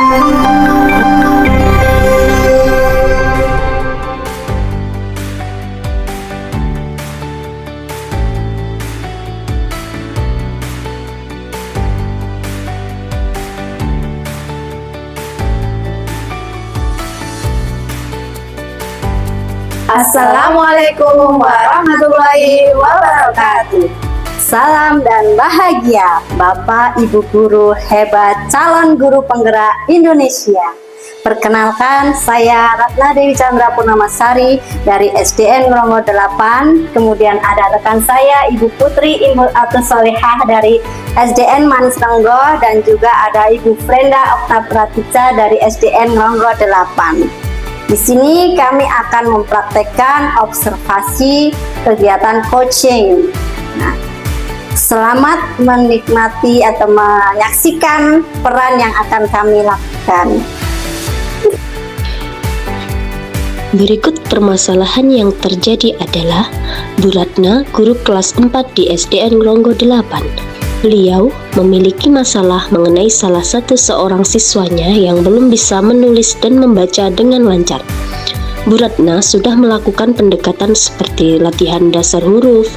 Assalamualaikum warahmatullahi wabarakatuh. Salam dan bahagia Bapak Ibu guru hebat calon guru penggerak Indonesia. Perkenalkan, saya Ratna Dewi Chandra Purnamasari dari SDN Ngronggo 8. Kemudian ada rekan saya Ibu Putri Imul Atus Solihah dari SDN Manis Renggo, dan juga ada Ibu Frenda Okta Pratica dari SDN Ngronggo 8. Di sini kami akan mempraktekkan observasi kegiatan coaching. Nah, selamat menikmati atau menyaksikan peran yang akan kami lakukan. Berikut permasalahan yang terjadi adalah Bu Ratna, guru kelas 4 di SDN Ngronggo 8. Beliau memiliki masalah mengenai salah satu seorang siswanya yang belum bisa menulis dan membaca dengan lancar. Bu Ratna sudah melakukan pendekatan seperti latihan dasar huruf,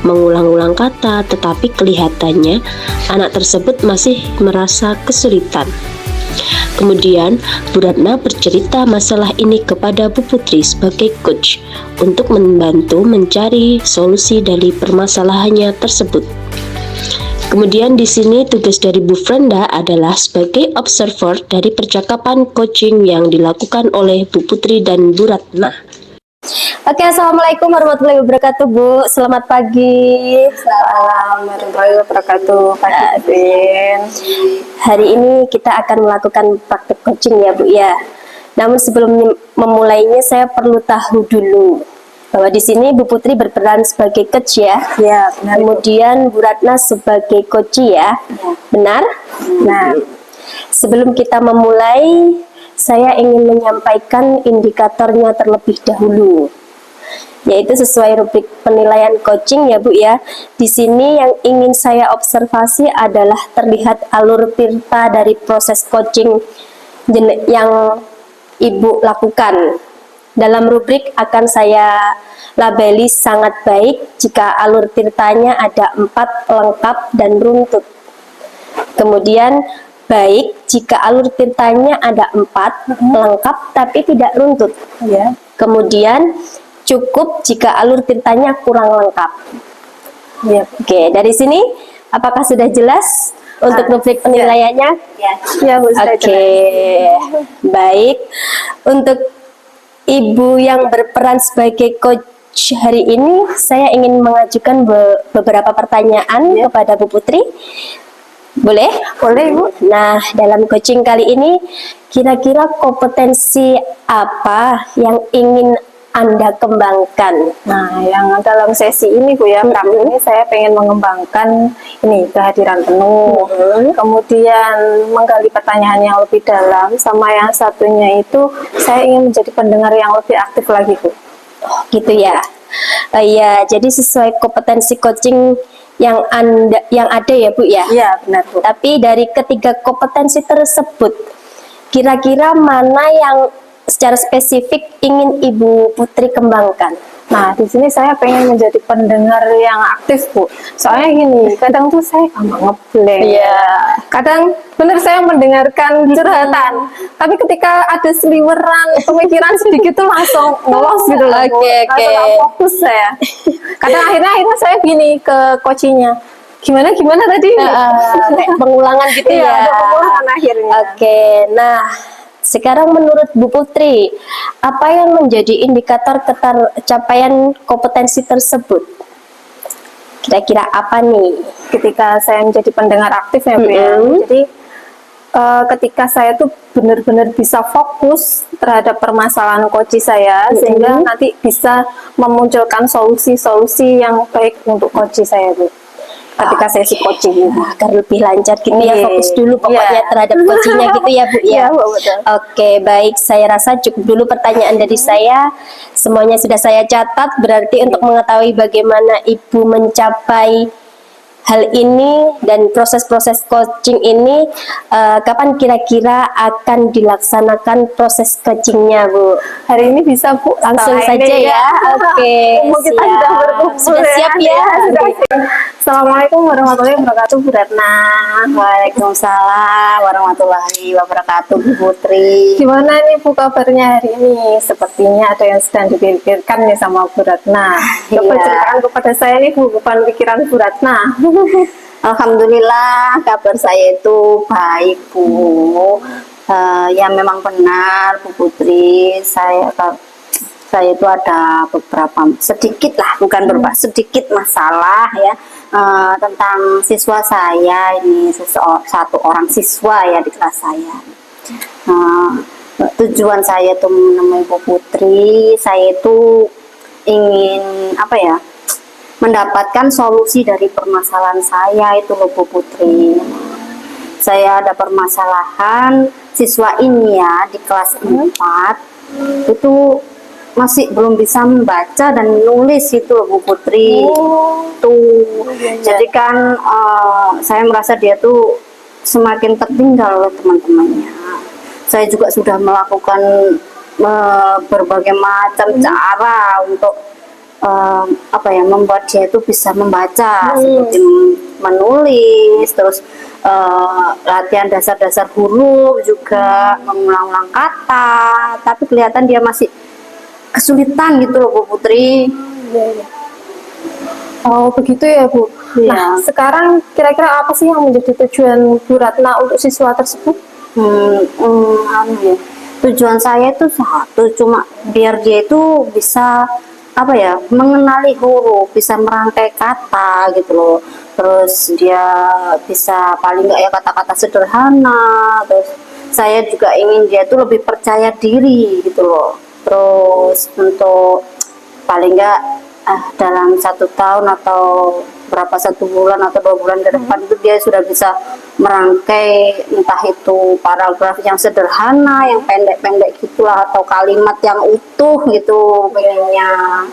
mengulang-ulang kata, tetapi kelihatannya anak tersebut masih merasa kesulitan. Kemudian, Bu Ratna bercerita masalah ini kepada Bu Putri sebagai coach untuk membantu mencari solusi dari permasalahannya tersebut. Kemudian di sini tugas dari Bu Frenda adalah sebagai observer dari percakapan coaching yang dilakukan oleh Bu Putri dan Bu Ratna. Oke, Assalamualaikum warahmatullahi wabarakatuh, Bu. Selamat pagi. Assalamualaikum warahmatullahi wabarakatuh, Pak Kevin. Hari ini kita akan melakukan praktek coaching ya, Bu ya. Namun sebelum memulainya saya perlu tahu dulu bahwa di sini Bu Putri berperan sebagai coach ya. Ya, benar. Kemudian Bu Ratna sebagai coach ya. Benar? Nah, sebelum kita memulai, saya ingin menyampaikan indikatornya terlebih dahulu, yaitu sesuai rubrik penilaian coaching ya Bu ya. Di sini yang ingin saya observasi adalah terlihat alur tirta dari proses coaching yang Ibu lakukan. Dalam rubrik akan saya labeli sangat baik jika alur tirtanya ada 4, lengkap dan runtut. Kemudian baik jika alur tirtanya ada 4, lengkap tapi tidak runtut. Ya. Kemudian cukup jika alur tirtanya kurang lengkap. Ya. Oke, dari sini apakah sudah jelas untuk rubrik penilaiannya? Ya, Bu. Oke, baik. Untuk Ibu yang berperan sebagai coach hari ini, saya ingin mengajukan beberapa pertanyaan kepada Bu Putri. Boleh? Boleh, Bu. Nah, dalam coaching kali ini, kira-kira kompetensi apa yang ingin Anda kembangkan? Nah, yang dalam sesi ini, Bu ya, ini saya pengen mengembangkan ini kehadiran penuh, kemudian menggali pertanyaan yang lebih dalam, sama yang satunya itu saya ingin menjadi pendengar yang lebih aktif lagi, Bu. Oh, gitu ya. Ya, jadi sesuai kompetensi coaching yang ada ya, Bu ya. Iya, benar, Bu. Tapi dari ketiga kompetensi tersebut, kira-kira mana yang secara spesifik ingin Ibu Putri kembangkan? Nah, di sini saya pengen menjadi pendengar yang aktif, Bu. Soalnya gini, kadang tuh saya gampang ngeblank. Iya. Kadang bener saya mendengarkan curhatan, tapi ketika ada seliweran pemikiran sedikit tuh langsung ngelos gitu loh, Bu. Oke. Langsung nggak fokus saya. Kadang akhirnya saya gini ke coachingnya, gimana tadi? Kayak pengulangan gitu Iya, ya. ada pengulangan akhirnya. Oke, nah sekarang menurut Bu Putri, apa yang menjadi indikator tercapaian kompetensi tersebut? Kira-kira apa nih? Ketika saya menjadi pendengar aktif ya, Bu ya. Jadi ketika saya tuh benar-benar bisa fokus terhadap permasalahan coach saya, sehingga nanti bisa memunculkan solusi-solusi yang baik untuk coach saya, Bu. Ketika sesi coaching, agar lebih lancar gitu ya, fokus dulu pokoknya terhadap coachingnya gitu ya, Bu ya. Iya, Bu, betul. Oke, baik, saya rasa cukup dulu pertanyaan dari saya. Semuanya sudah saya catat, berarti untuk mengetahui bagaimana Ibu mencapai hal ini dan proses-proses coaching ini kapan kira-kira akan dilaksanakan proses coachingnya, Bu? Hari ini bisa, Bu, Langsung setelah saja ini ya. Oke, Mumpung kita siap. sudah berkumpul Sudah siap ya? Sudah siap. Assalamualaikum warahmatullahi wabarakatuh, Bu Ratna. Waalaikumsalam warahmatullahi wabarakatuh, Bu Putri. Gimana nih Bu kabarnya hari ini? Sepertinya ada yang sedang dipikirkan nih sama Bu Ratna. Coba Iya. ceritakan kepada saya nih Bu, bukan pikiran Bu Ratna. Alhamdulillah kabar saya itu baik, Bu. Ya memang benar, Bu Putri. Saya itu ada beberapa sedikit lah, bukan beberapa, sedikit masalah ya tentang siswa saya ini, satu orang siswa ya di kelas saya. Tujuan saya itu menemui Bu Putri, saya itu ingin apa ya, mendapatkan solusi dari permasalahan saya itu loh, Bu Putri. Saya ada permasalahan siswa ini ya di kelas 4 itu masih belum bisa membaca dan menulis itu loh, Bu Putri. Tuh. Jadi kan saya merasa dia tuh semakin tertinggal oleh teman-temannya. Saya juga sudah melakukan berbagai macam cara untuk apa ya, membuat dia itu bisa membaca, seperti menulis, terus latihan dasar-dasar huruf, juga mengulang-ulang kata, tapi kelihatan dia masih kesulitan gitu loh, Bu Putri. Oh begitu ya Bu. Iya. Nah sekarang kira-kira apa sih yang menjadi tujuan Bu Ratna untuk siswa tersebut? Ya. Tujuan saya itu satu, cuma biar dia itu bisa apa ya, mengenali huruf, bisa merangkai kata gitu loh. Terus dia bisa paling nggak ya kata-kata sederhana. Terus saya juga ingin dia itu lebih percaya diri gitu loh. Terus untuk paling nggak dalam 1 tahun atau berapa, 1 bulan atau 2 bulan ke depan itu dia sudah bisa merangkai entah itu paragraf yang sederhana, yang pendek-pendek gitulah, atau kalimat yang utuh gitu pengennya.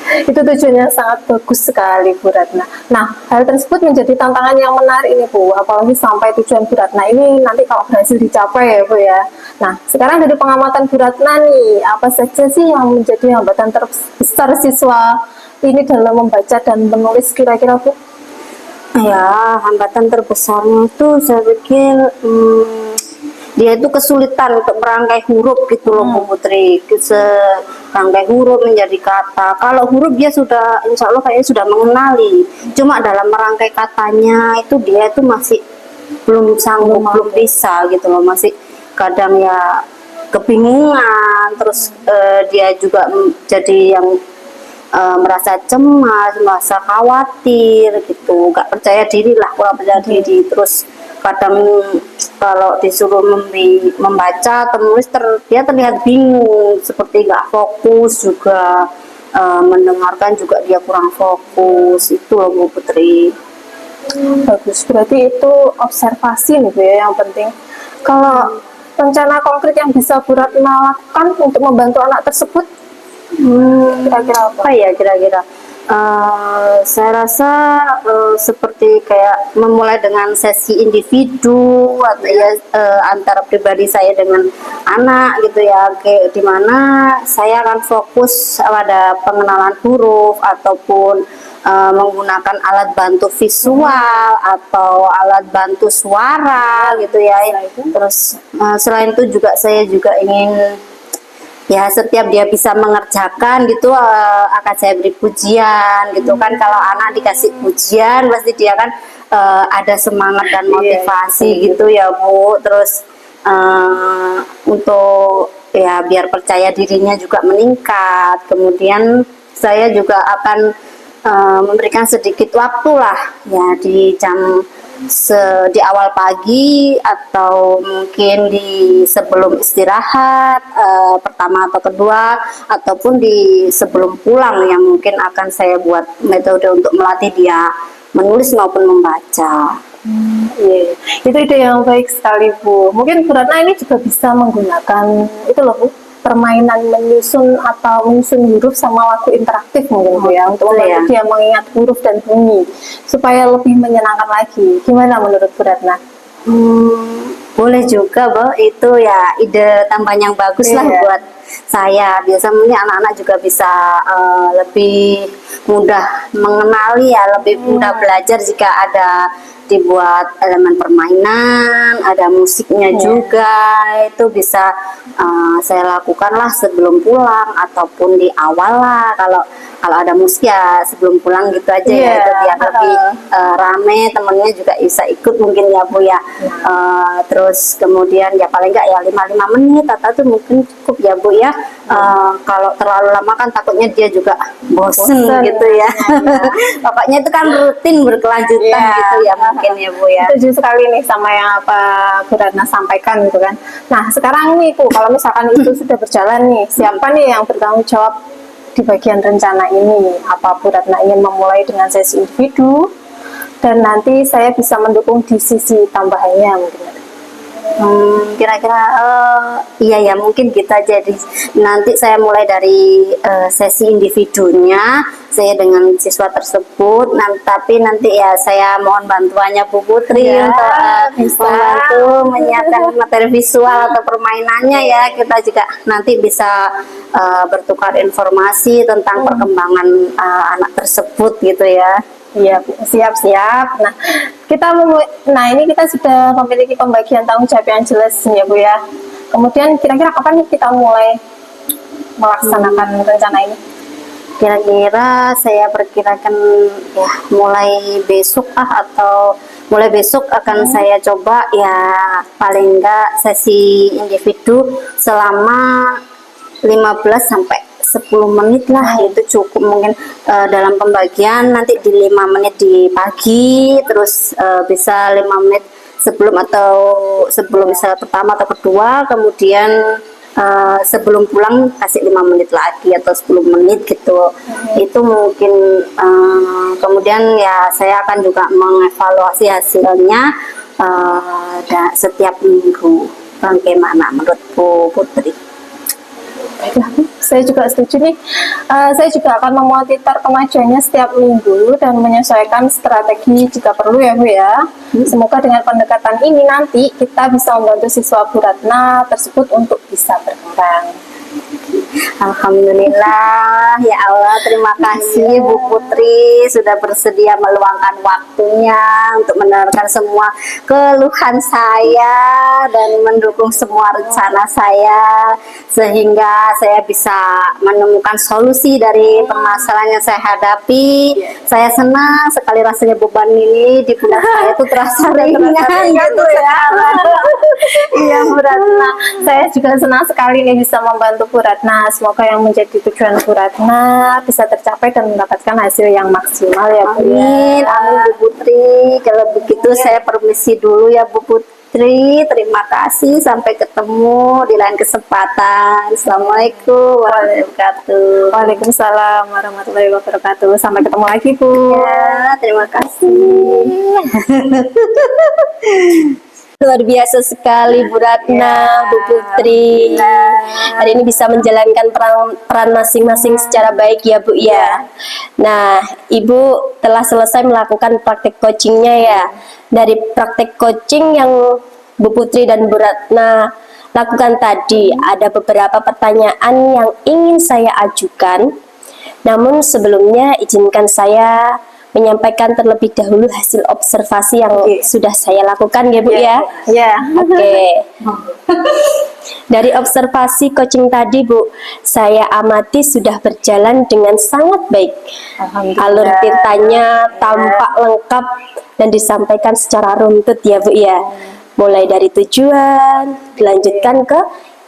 Itu tujuannya sangat bagus sekali Bu Ratna. Nah hal tersebut menjadi tantangan yang menarik ini Bu, apalagi sampai tujuan Bu Ratna ini nanti kalau berhasil dicapai ya Bu ya. Nah sekarang dari pengamatan Bu Ratna nih, apa saja sih yang menjadi hambatan terbesar siswa ini dalam membaca dan menulis kira-kira Bu? Ya, hambatan terbesarnya itu saya pikir dia itu kesulitan untuk merangkai huruf gitu loh, Bu Putri. Merangkai huruf menjadi kata. Kalau huruf dia sudah, insya Allah kayaknya sudah mengenali. Cuma dalam merangkai katanya itu dia itu masih belum sanggup, belum bisa gitu loh. Masih kadang ya kebingungan. Terus dia juga jadi yang merasa cemas, merasa khawatir gitu, gak percaya diri lah, kurang percaya diri. Terus kadang kalau disuruh membaca atau menulis dia terlihat bingung, seperti gak fokus juga, mendengarkan juga dia kurang fokus. Itu loh, Bu Putri. Bagus, berarti itu observasi nih Bu ya yang penting. Kalau rencana konkret yang bisa Bu Ratna lakukan untuk membantu anak tersebut, kira-kira apa? Ya kira-kira saya rasa seperti kayak memulai dengan sesi individu atau ya antara pribadi saya dengan anak gitu ya, kayak dimana saya akan fokus pada pengenalan huruf ataupun menggunakan alat bantu visual atau alat bantu suara gitu ya. Terus selain itu juga saya juga ingin ya setiap dia bisa mengerjakan gitu akan saya beri pujian gitu kan. Kalau anak dikasih pujian pasti dia kan ada semangat dan motivasi gitu ya Bu. Terus untuk ya biar percaya dirinya juga meningkat. Kemudian saya juga akan memberikan sedikit waktu lah ya di di awal pagi atau mungkin di sebelum istirahat pertama atau kedua, ataupun di sebelum pulang, yang mungkin akan saya buat metode untuk melatih dia menulis maupun membaca. Itu ide yang baik sekali Bu. Mungkin Bu Ratna ini juga bisa menggunakan itu loh Bu, permainan menyusun atau menyusun huruf sama lagu interaktif mungkin Bu ya, untuk betul ya. membantu dia mengingat huruf dan bunyi supaya lebih menyenangkan lagi. Gimana menurut Bu Ratna? Boleh juga, Bo. Itu ya ide tambahan yang bagus lah Iya. buat saya. Biasa mungkin anak-anak juga bisa lebih mudah mengenali ya, lebih mudah belajar jika ada dibuat elemen permainan, ada musiknya juga. Itu bisa saya lakukan lah sebelum pulang ataupun di awal lah. Kalau ada musik ya sebelum pulang gitu aja ya, itu biar lebih rame, temennya juga bisa ikut mungkin ya Bu ya. Terus kemudian ya paling enggak ya 5 menit atau tuh mungkin cukup ya Bu ya. Kalau terlalu lama kan takutnya dia juga bosen gitu ya. Pokoknya itu kan rutin berkelanjutan gitu ya mungkin ya Bu ya. Setuju sekali nih sama yang apa Bu Ratna sampaikan gitu kan. Nah sekarang nih Bu, kalau misalkan itu sudah berjalan nih, siapa nih yang bertanggung jawab di bagian rencana ini? Apa Bu Ratna ingin memulai dengan sesi individu dan nanti saya bisa mendukung di sisi tambahannya mungkin? Kira-kira iya ya mungkin kita jadi nanti saya mulai dari sesi individunya saya dengan siswa tersebut, tapi nanti ya saya mohon bantuannya Bu Putri untuk membantu menyiapkan materi visual atau permainannya ya. Kita juga nanti bisa bertukar informasi tentang perkembangan anak tersebut gitu ya. Iya, siap-siap. Nah, ini kita sudah memiliki pembagian tanggung jawab yang jelas ya Bu ya. Kemudian kira-kira kapan kita mulai melaksanakan rencana ini? Kira-kira saya perkirakan ya mulai besok atau mulai besok akan saya coba ya paling enggak sesi individu selama 15 sampai 10 menit lah, itu cukup mungkin dalam pembagian nanti di 5 menit di pagi, terus bisa 5 menit sebelum misalnya pertama atau kedua, kemudian sebelum pulang kasih 5 menit lagi atau 10 menit gitu. Itu mungkin kemudian ya saya akan juga mengevaluasi hasilnya setiap minggu. Bagaimana menurut Bu Putri? Baiklah, saya juga setuju nih. Saya juga akan memonitor kemajuannya setiap minggu dan menyesuaikan strategi jika perlu ya Bu ya. Semoga dengan pendekatan ini nanti kita bisa membantu siswa Bu Ratna tersebut untuk bisa berkembang. Alhamdulillah ya Allah, terima kasih Bu Putri sudah bersedia meluangkan waktunya untuk mendengarkan semua keluhan saya dan mendukung semua rencana saya sehingga saya bisa menemukan solusi dari permasalahan yang saya hadapi. Saya senang sekali rasanya beban ini di pundak saya itu terasa ringan gitu ya. Iya Bu Ratna, saya juga senang sekali nih bisa membantu Bu Ratna. Semoga yang menjadi tujuan Bu Ratna bisa tercapai dan mendapatkan hasil yang maksimal ya Bu. Amin, amin Bu Putri. Kalau begitu saya permisi dulu ya Bu Putri. Terima kasih, sampai ketemu di lain kesempatan. Assalamualaikum warahmatullahi wabarakatuh. Waalaikumsalam warahmatullahi wabarakatuh. Sampai ketemu lagi Bu. Ya, terima kasih. Luar biasa sekali Bu Ratna, Bu Putri. Hari ini bisa menjalankan peran masing-masing secara baik ya Bu ya. Nah, Ibu telah selesai melakukan praktek coachingnya ya. Dari praktek coaching yang Bu Putri dan Bu Ratna lakukan tadi, ada beberapa pertanyaan yang ingin saya ajukan. Namun sebelumnya izinkan saya menyampaikan terlebih dahulu hasil observasi yang sudah saya lakukan ya Bu ya. Ya. Oke. Dari observasi coaching tadi Bu, saya amati sudah berjalan dengan sangat baik. Alur ceritanya tampak lengkap dan disampaikan secara runtut ya Bu ya. Mulai dari tujuan, dilanjutkan ke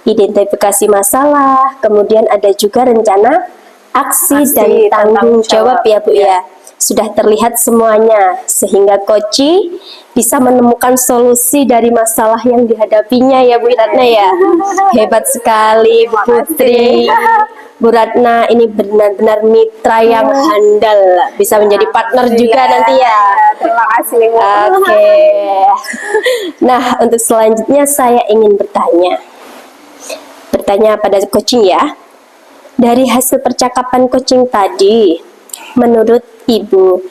identifikasi masalah, kemudian ada juga rencana aksi dan tanggung jawab ya Bu ya. Sudah terlihat semuanya sehingga coach bisa menemukan solusi dari masalah yang dihadapinya ya Bu Ratna ya. Hebat sekali Bu Putri. Bu Ratna ini benar-benar mitra yang handal, bisa menjadi partner juga nanti ya. Terima kasih Bu. Oke. Nah, untuk selanjutnya saya ingin bertanya. bertanya pada coaching ya. Dari hasil percakapan coaching tadi, menurut Ibu,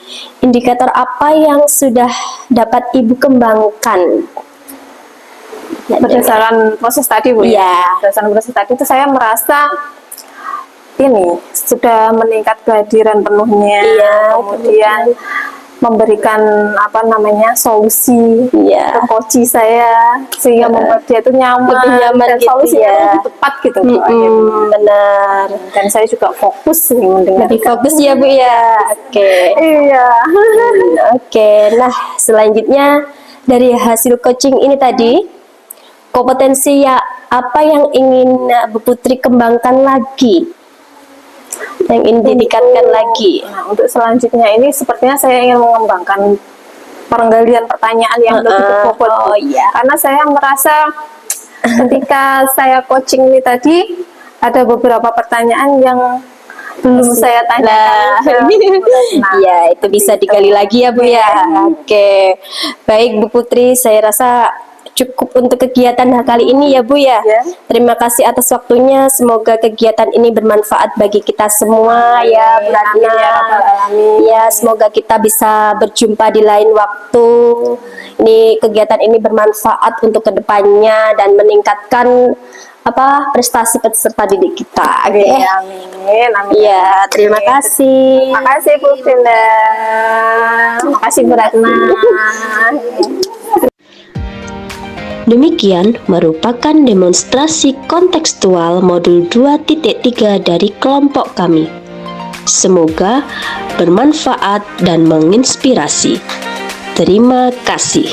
indikator apa yang sudah dapat Ibu kembangkan? Berdasarkan proses tadi Bu Iya. ya. Berdasarkan proses tadi itu saya merasa ini sudah meningkat kehadiran penuhnya, Iya, kemudian memberikan apa namanya solusi Iya. ke coach saya sehingga membuat dia itu nyaman, Lebih nyaman dan gitu solusinya ya. lebih tepat gitu Bu, akhirnya. Benar. Dan saya juga fokus nih mendengar. Lebih fokus ya Bu ya. Oke. Iya. Oke. Nah, selanjutnya dari hasil coaching ini tadi, kompetensi ya apa yang ingin Bu Putri kembangkan lagi? Yang ingin ditingkatkan lagi? Nah, untuk selanjutnya ini sepertinya saya ingin mengembangkan penggalian pertanyaan yang lebih berbobot. Oh, iya. Karena saya merasa ketika saya coaching ini tadi ada beberapa pertanyaan yang belum saya tanyakan. Nah, Ya, itu bisa digali lagi ya Bu ya. Oke. Baik Bu Putri, saya rasa cukup untuk kegiatan kali ini ya Bu ya. Ya. Terima kasih atas waktunya. Semoga kegiatan ini bermanfaat bagi kita semua ya Bu Ratna. Amin ya Rabbal Alamin. Ya, semoga kita bisa berjumpa di lain waktu. Ini kegiatan ini bermanfaat untuk kedepannya dan meningkatkan prestasi peserta didik kita. Oke. Amin, amin. Ya, terima kasih. Terima kasih Bu Finda. Terima kasih Bu Ratna. Demikian merupakan demonstrasi kontekstual modul 2.3 dari kelompok kami. Semoga bermanfaat dan menginspirasi. Terima kasih.